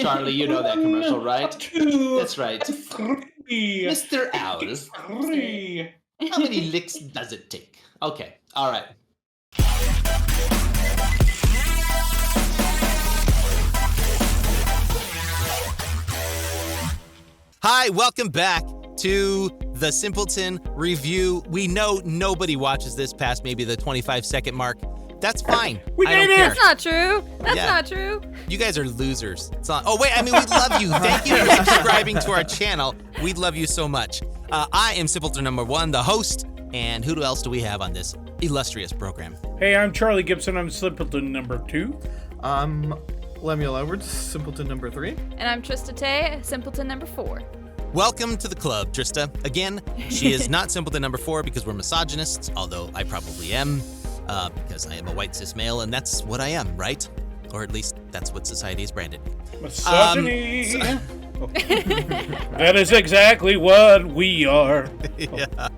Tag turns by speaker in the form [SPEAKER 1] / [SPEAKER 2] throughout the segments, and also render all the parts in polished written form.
[SPEAKER 1] Charlie, you know that commercial, right? That's right.
[SPEAKER 2] Three.
[SPEAKER 1] Mr. Owls.
[SPEAKER 2] Three.
[SPEAKER 1] How many licks does it take? Okay, all right.
[SPEAKER 3] Hi, welcome back to the Simpleton Review. We know nobody watches this past maybe the 25-second mark. That's fine.
[SPEAKER 2] We
[SPEAKER 3] I don't
[SPEAKER 2] did it!
[SPEAKER 3] care.
[SPEAKER 4] That's not true. That's
[SPEAKER 3] Yeah.
[SPEAKER 4] not true.
[SPEAKER 3] You guys are losers. It's not. Oh, wait, I mean, we love you. Thank you for subscribing to our channel. We love you so much. I am Simpleton number 1, the host. And who else do we have on this illustrious program?
[SPEAKER 2] Hey, I'm Charlie Gibson. I'm Simpleton number 2.
[SPEAKER 5] Lemuel Edwards, Simpleton number 3.
[SPEAKER 4] And I'm Trista Tay, Simpleton number 4.
[SPEAKER 3] Welcome to the club, Trista. Again, she is not Simpleton number 4 because we're misogynists, although I probably am, because I am a white cis male, and that's what I am, right? Or at least that's what society has branded me.
[SPEAKER 2] Misogyny. That is exactly what we are.
[SPEAKER 3] Yeah.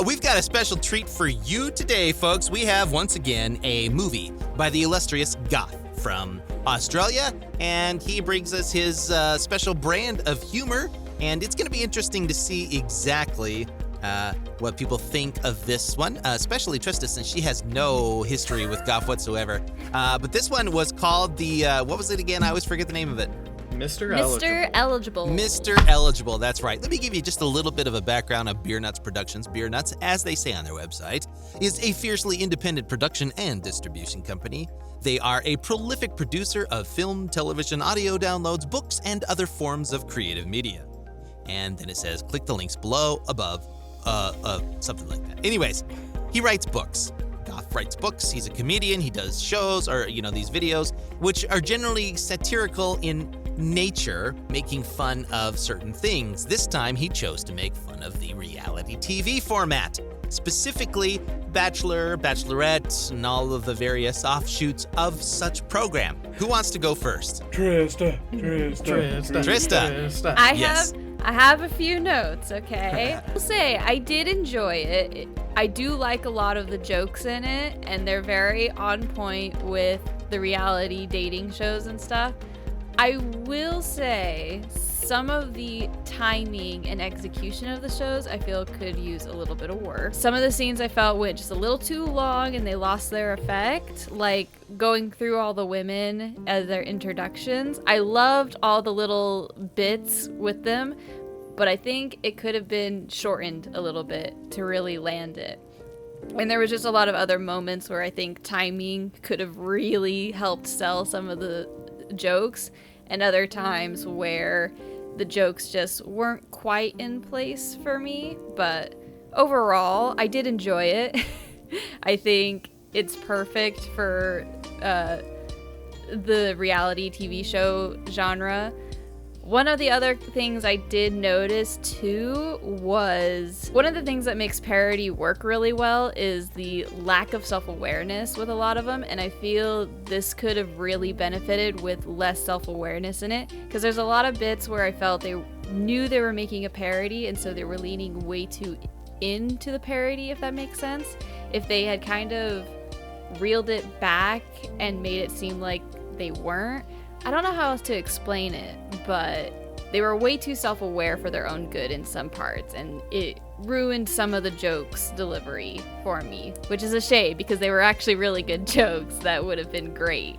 [SPEAKER 3] We've got a special treat for you today, folks. We have, once again, a movie by the illustrious Gough from Australia, and he brings us his special brand of humor, and it's going to be interesting to see exactly what people think of this one, especially Trista, since she has no history with Gough whatsoever. But this one was called the, what was it again? I always forget the name of it.
[SPEAKER 5] Mr.
[SPEAKER 4] Eligible.
[SPEAKER 3] Mr. Eligible, that's right. Let me give you just a little bit of a background of Beernuts Productions. Beernuts, as they say on their website, is a fiercely independent production and distribution company. They are a prolific producer of film, television, audio downloads, books, and other forms of creative media. And then it says, click the links below, above, something like that. Anyways, he writes books. Gough writes books. He's a comedian. He does shows or, these videos, which are generally satirical in nature, making fun of certain things. This time he chose to make fun of the reality TV format, specifically Bachelor, Bachelorette, and all of the various offshoots of such program. Who wants to go first?
[SPEAKER 2] Trista.
[SPEAKER 4] I have a few notes, okay? I'll say I did enjoy it. I do like a lot of the jokes in it, and they're very on point with the reality dating shows and stuff. I will say some of the timing and execution of the shows I feel could use a little bit of work. Some of the scenes I felt went just a little too long and they lost their effect, like going through all the women as their introductions. I loved all the little bits with them, but I think it could have been shortened a little bit to really land it. And there was just a lot of other moments where I think timing could have really helped sell some of the jokes, and other times where the jokes just weren't quite in place for me. But overall, I did enjoy it. I think it's perfect for the reality TV show genre. One of the other things I did notice too was one of the things that makes parody work really well is the lack of self-awareness with a lot of them, and I feel this could have really benefited with less self-awareness in it, because there's a lot of bits where I felt they knew they were making a parody, and so they were leaning way too into the parody, if that makes sense. If they had kind of reeled it back and made it seem like they weren't, I don't know how else to explain it, but they were way too self-aware for their own good in some parts, and it ruined some of the jokes' delivery for me, which is a shame because they were actually really good jokes that would have been great.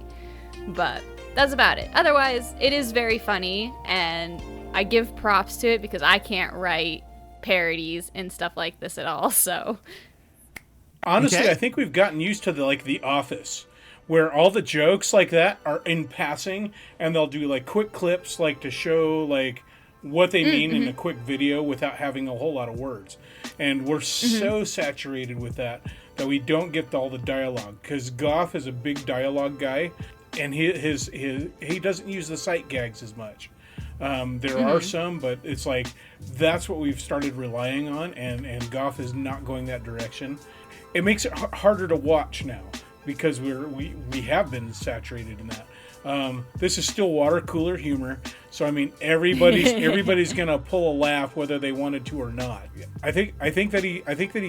[SPEAKER 4] But that's about it. Otherwise, it is very funny, and I give props to it because I can't write parodies and stuff like this at all, so.
[SPEAKER 2] Honestly,
[SPEAKER 3] Okay.
[SPEAKER 2] I think we've gotten used to The Office, where all the jokes like that are in passing, and they'll do like quick clips like to show like what they mean in a quick video without having a whole lot of words. And we're so saturated with that we don't get all the dialogue, because Gough is a big dialogue guy, and he doesn't use the sight gags as much. There are some, but it's like that's what we've started relying on, and Gough is not going that direction. It makes it harder to watch now, because we have been saturated in that. This is still water cooler humor, so I mean everybody's gonna pull a laugh whether they wanted to or not. I think that he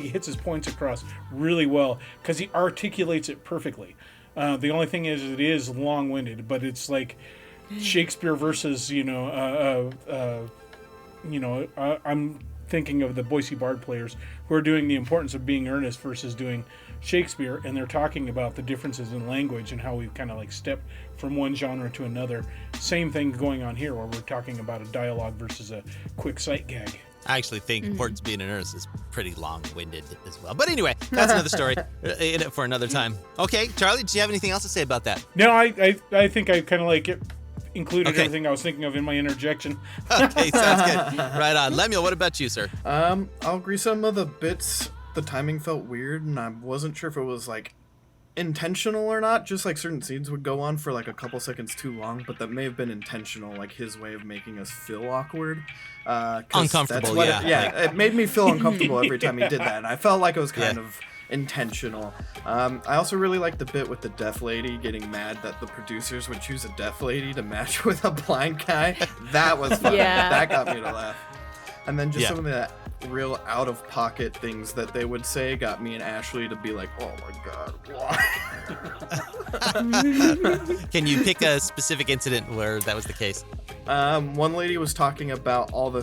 [SPEAKER 2] hits his points across really well because he articulates it perfectly. The only thing is it is long-winded, but it's like Shakespeare versus, I'm thinking of the Boise Bard players who are doing the importance of being earnest versus doing Shakespeare, and they're talking about the differences in language and how we've kind of like stepped from one genre to another. Same thing going on here, where we're talking about a dialogue versus a quick sight gag.
[SPEAKER 3] I actually think importance of being a nurse is pretty long-winded as well. But anyway, that's another story for another time. Okay, Charlie, do you have anything else to say about that?
[SPEAKER 2] No, I think I kind of like it. Included everything I was thinking of in my interjection.
[SPEAKER 3] Okay, sounds good. Right on. Lemuel, what about you, sir?
[SPEAKER 5] I'll agree. Some of the bits, the timing felt weird, and I wasn't sure if it was like intentional or not. Just like certain scenes would go on for like a couple seconds too long, but that may have been intentional, like his way of making us feel awkward.
[SPEAKER 3] Uncomfortable,
[SPEAKER 5] it made me feel uncomfortable every time he did that, and I felt like it was kind of intentional. I also really like the bit with the deaf lady getting mad that the producers would choose a deaf lady to match with a blind guy. That was funny. That got me to laugh. And then just some of the real out-of-pocket things that they would say got me and Ashley to be like, oh my god, why?
[SPEAKER 3] Can you pick a specific incident where that was the case?
[SPEAKER 5] One lady was talking about all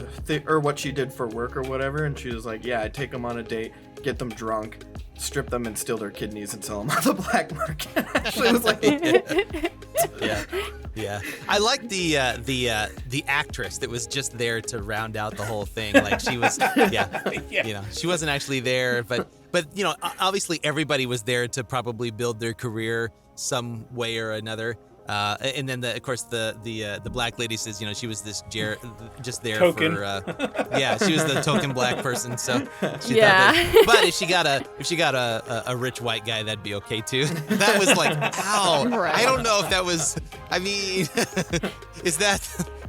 [SPEAKER 5] or what she did for work or whatever, and she was like, yeah, I'd take them on a date, get them drunk, strip them and steal their kidneys and sell them on the black market. Ashley was like,
[SPEAKER 3] yeah. I like the actress that was just there to round out the whole thing. Like she was, she wasn't actually there, but obviously everybody was there to probably build their career some way or another. And then of course the black lady says, she was this just there
[SPEAKER 2] token.
[SPEAKER 3] For she was the token black person. So she thought that, but if she got a rich white guy, that'd be okay too. That was like, ow. Right. I don't know if that was. I mean, is that?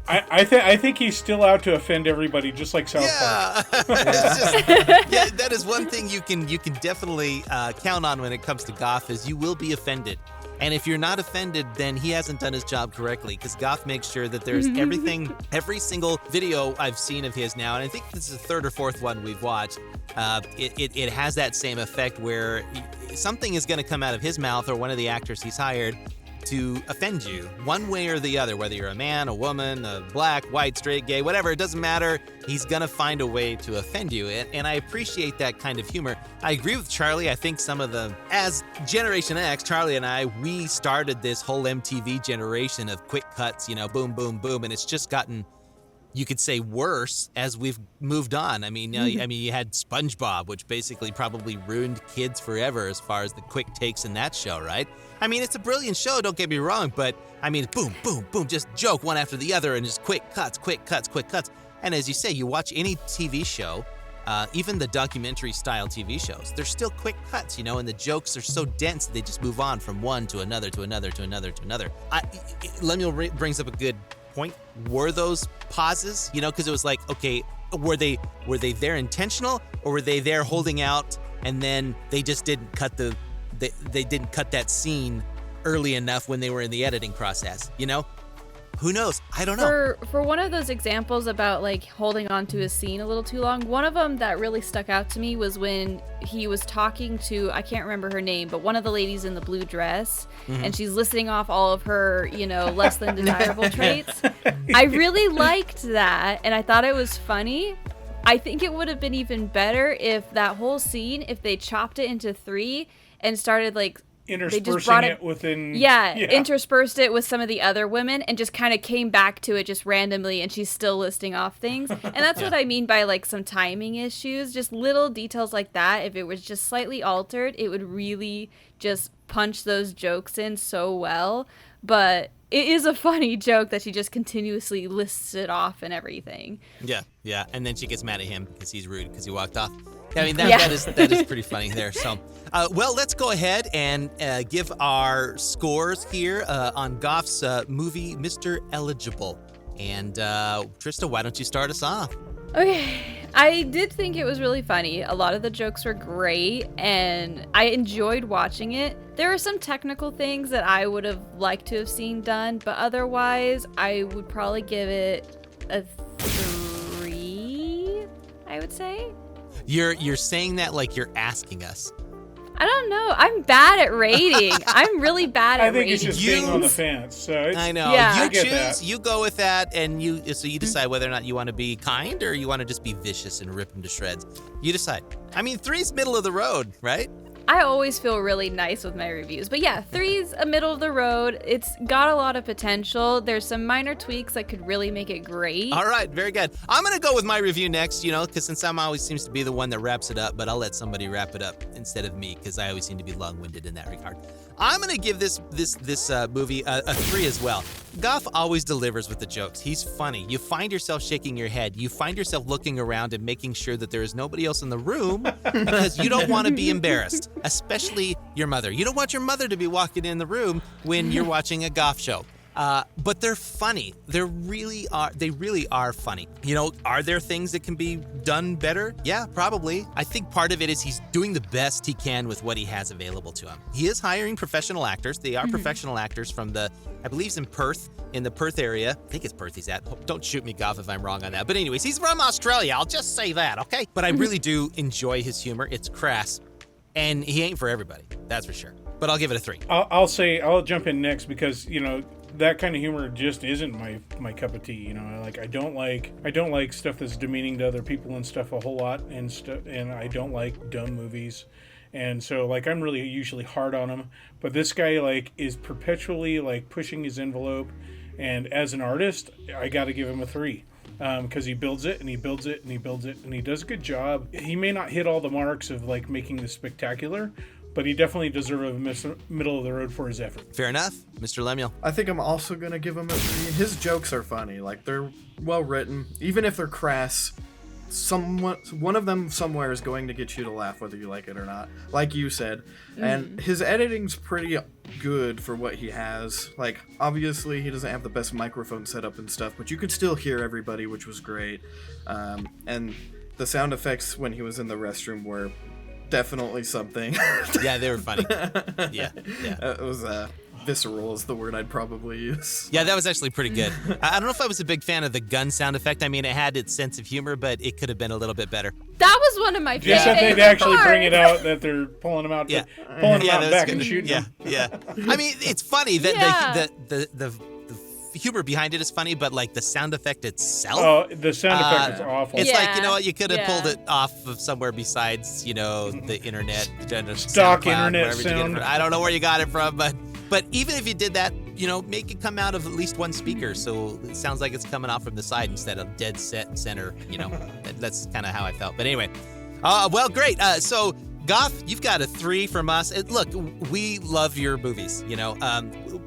[SPEAKER 2] I think he's still out to offend everybody, just like South Park.
[SPEAKER 3] That is one thing you can definitely count on when it comes to Gough is you will be offended. And if you're not offended, then he hasn't done his job correctly, because Gough makes sure that there's everything, every single video I've seen of his now, and I think this is the third or fourth one we've watched, it has that same effect where something is going to come out of his mouth or one of the actors he's hired to offend you, one way or the other, whether you're a man, a woman, a black, white, straight, gay, whatever, it doesn't matter. He's gonna find a way to offend you, and I appreciate that kind of humor. I agree with Charlie. I think as Generation X, Charlie and I, we started this whole MTV generation of quick cuts, boom, boom, boom, and it's just gotten, you could say, worse as we've moved on. I mean, you had SpongeBob, which basically probably ruined kids forever as far as the quick takes in that show, right? I mean, it's a brilliant show, don't get me wrong, but I mean, boom, boom, boom, just joke one after the other and just quick cuts, quick cuts, quick cuts. And as you say, you watch any TV show, even the documentary style TV shows, they're still quick cuts, and the jokes are so dense, they just move on from one to another, to another, to another, to another. Lemuel brings up a good point. Were those pauses, because it was like, okay, were they there intentional, or were they there holding out and then they just didn't cut they didn't cut that scene early enough when they were in the editing process, Who knows? I don't know.
[SPEAKER 4] For one of those examples about like holding on to a scene a little too long, one of them that really stuck out to me was when he was talking to, I can't remember her name, but one of the ladies in the blue dress, and she's listing off all of her, less than desirable traits. I really liked that, and I thought it was funny. I think it would have been even better if that whole scene, if they chopped it into 3 and started like
[SPEAKER 2] interspersing it within...
[SPEAKER 4] interspersed it with some of the other women and just kind of came back to it just randomly, and she's still listing off things. And that's what I mean by like some timing issues, just little details like that. If it was just slightly altered, it would really just punch those jokes in so well. But it is a funny joke that she just continuously lists it off and everything.
[SPEAKER 3] Yeah. And then she gets mad at him because he's rude because he walked off. I mean, that is pretty funny there. So, let's go ahead and give our scores here on Gough's movie, Mr. Eligible. And Trista, why don't you start us off?
[SPEAKER 4] Okay, I did think it was really funny. A lot of the jokes were great, and I enjoyed watching it. There were some technical things that I would have liked to have seen done, but otherwise, I would probably give it a 3, I would say.
[SPEAKER 3] You're saying that like you're asking us.
[SPEAKER 4] I don't know. I'm bad at rating. I'm really bad at
[SPEAKER 2] I think
[SPEAKER 4] rating.
[SPEAKER 2] it's just being on the fence. So
[SPEAKER 3] I know.
[SPEAKER 4] Yeah.
[SPEAKER 3] You
[SPEAKER 2] I get
[SPEAKER 3] choose,
[SPEAKER 2] that.
[SPEAKER 3] you go with that, and you decide whether or not you want to be kind or you want to just be vicious and rip them to shreds. You decide. I mean, 3's middle of the road, right?
[SPEAKER 4] I always feel really nice with my reviews. But yeah, 3's a middle of the road. It's got a lot of potential. There's some minor tweaks that could really make it great.
[SPEAKER 3] All right, very good. I'm going to go with my review next, because since I'm always seems to be the one that wraps it up, but I'll let somebody wrap it up instead of me because I always seem to be long-winded in that regard. I'm going to give this movie a 3 as well. Gough always delivers with the jokes. He's funny. You find yourself shaking your head. You find yourself looking around and making sure that there is nobody else in the room because you don't want to be embarrassed, especially your mother. You don't want your mother to be walking in the room when you're watching a Gough show. But they're funny. They really are funny. Are there things that can be done better? Yeah, probably. I think part of it is he's doing the best he can with what he has available to him. He is hiring professional actors. They are professional actors from I believe he's in Perth, in the Perth area. I think it's Perth he's at. Don't shoot me, Gough, if I'm wrong on that. But anyways, he's from Australia. I'll just say that, okay? But I really do enjoy his humor. It's crass. And he ain't for everybody. That's for sure. But I'll give it a 3.
[SPEAKER 2] I'll jump in next because that kind of humor just isn't my cup of tea. I don't like stuff that's demeaning to other people and stuff a whole lot, and I don't like dumb movies, and so I'm really usually hard on him. But this guy is perpetually pushing his envelope, and as an artist, I got to give him a 3. Because he builds it and he builds it and he builds it and he does a good job. He may not hit all the marks of making this spectacular, but he definitely deserves a middle of the road for his effort.
[SPEAKER 3] Fair enough. Mr. Lemuel.
[SPEAKER 5] I think I'm also going to give him a 3. His jokes are funny. They're well written. Even if they're crass, one of them somewhere is going to get you to laugh whether you like it or not. Like you said. And his editing's pretty good for what he has. Obviously, he doesn't have the best microphone setup and stuff, but you could still hear everybody, which was great. And the sound effects when he was in the restroom were definitely something.
[SPEAKER 3] Yeah, they were funny. Yeah.
[SPEAKER 5] It was visceral is the word I'd probably use.
[SPEAKER 3] Yeah, that was actually pretty good. I don't know if I was a big fan of the gun sound effect. I mean, it had its sense of humor, but it could have been a little bit better.
[SPEAKER 4] That was one of my favorite
[SPEAKER 2] Just that they'd actually bring it out that they're pulling him out, pulling him out back and shooting him.
[SPEAKER 3] Yeah. I mean, it's funny that the humor behind it is funny, but the sound effect itself.
[SPEAKER 2] Oh, the sound effect is awful.
[SPEAKER 3] It's you could have pulled it off of somewhere besides, the internet.
[SPEAKER 2] Stock
[SPEAKER 3] SoundCloud,
[SPEAKER 2] internet sound.
[SPEAKER 3] I don't know where you got it from, but even if you did that, make it come out of at least one speaker, so it sounds like it's coming off from the side instead of dead set center. That's kind of how I felt. But anyway, well, great. So Gough, you've got a 3 from us. Look, we love your movies,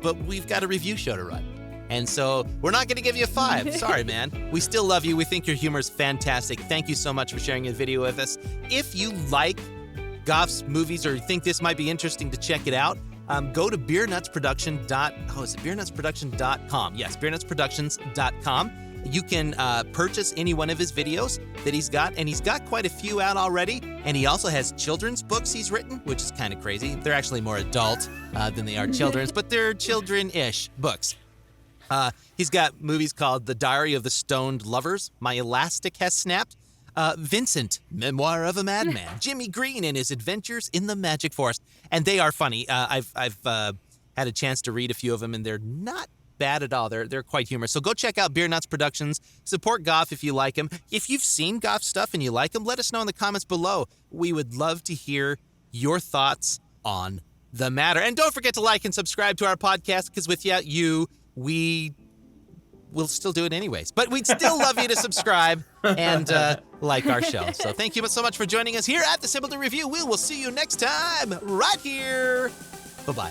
[SPEAKER 3] but we've got a review show to run. And so we're not going to give you a 5. Sorry, man. We still love you. We think your humor is fantastic. Thank you so much for sharing your video with us. If you like Gough's movies or you think this might be interesting to check it out, go to beernutsproduction.com. Yes, beernutsproductions.com. You can purchase any one of his videos that he's got, and he's got quite a few out already. And he also has children's books he's written, which is kind of crazy. They're actually more adult than they are children's, but they're children-ish books. He's got movies called The Diary of the Stoned Lovers, My Elastic Has Snapped, Vincent, Memoir of a Madman, Jimmy Green and His Adventures in the Magic Forest. And they are funny. I've had a chance to read a few of them, and they're not bad at all. They're quite humorous. So go check out Beernuts Productions. Support Gough if you like him. If you've seen Gough stuff and you like him, let us know in the comments below. We would love to hear your thoughts on the matter. And don't forget to like and subscribe to our podcast, because without you, we will still do it anyways. But we'd still love you to subscribe and like our show. So thank you so much for joining us here at the Simpleton Review. We will see you next time right here. Bye-bye.